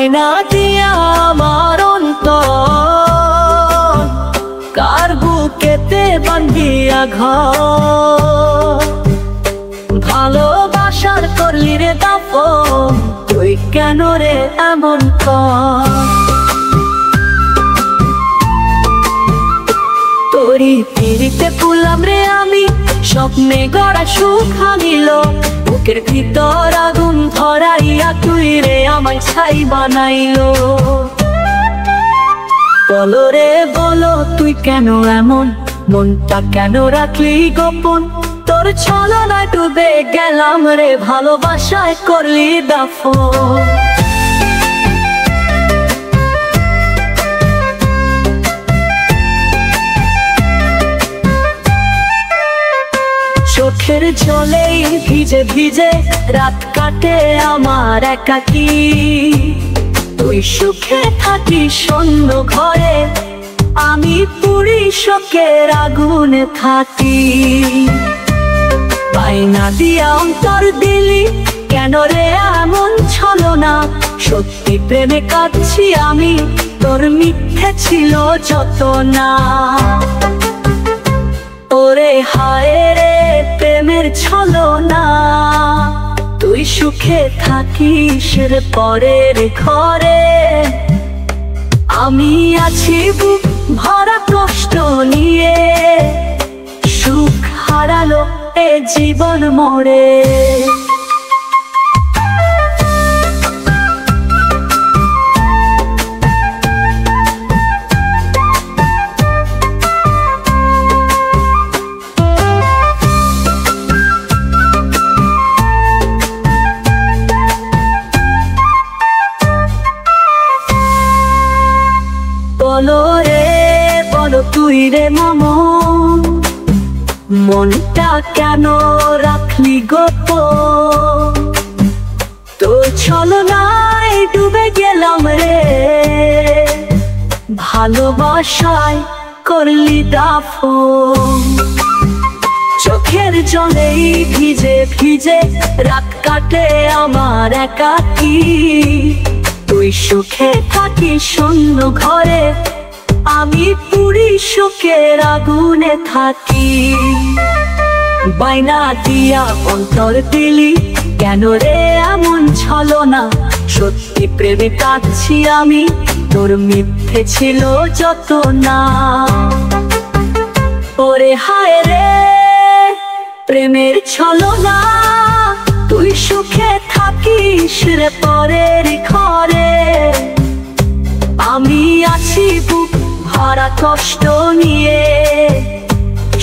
বায়না দিয়া আমার অন্তর কার বুকেতে বান্ধিয়া ঘর। ভালোবাসার করলি রে দাফন, তুই কেন রে এমন কর। তোরি পিড়িতে পুলাম রে আমি, স্বপ্নে গড়া সুখ হানিল। বুকের ভিতর আগুন ধরাইয়া তুই রে আমায় ছাই বানাইলো। বলো রে বলো তুই কেন এমন, মনটা কেন রাখলি গোপন। তোর ছলনায় ডুবে গেলাম রে, ভালোবাসায় করলি দাফন। চোখের জলেই ভিজে ভিজে রাত কাটে আমার একাকী। তুই সুখে থাকিস অন্য ঘরে, আমি পুরি শোকের আগুনে থাকি। বায়না দিয়া অন্তর দিলি কেন রে এমন ছলনা। সত্যি প্রেমে কাঁদছি আমি, তোর মিথ্যে ছিল যত না। ওরে হায় রে প্রেমের ছলনা, তুই সুখে থাকিস রে পরের ঘরে। আমি আছি বুক ভরা কষ্ট নিয়ে, সুখ হারালো এ জীবন মোরে। বলো রে বলো তুই রে মামন, মনটা কেন রাখলি গোপন। তোর ছলনায় ডুবে গেলাম রে, ভালোবাসায় করলি দাফন। চোখের জলেই ভিজে ভিজে রাত কাটে আমার একাকী। তুই সুখে থাকিস অন্য ঘরে, আমি পুরি শোকের আগুনে থাকি। বায়না দিয়া অন্তর দিলি কেন রে এমন ছলনা। সত্যি প্রেমে কাঁদছি আমি, তোর মিথ্যে ছিল যত না। ওরে হায় রে প্রেমের ছলনা, তুই সুখে থাকিস রে পরের ঘরে। আমি আছি বুক ভরা কষ্ট নিয়ে,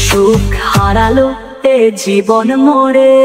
সুখ হারালো এ জীবন মোরে।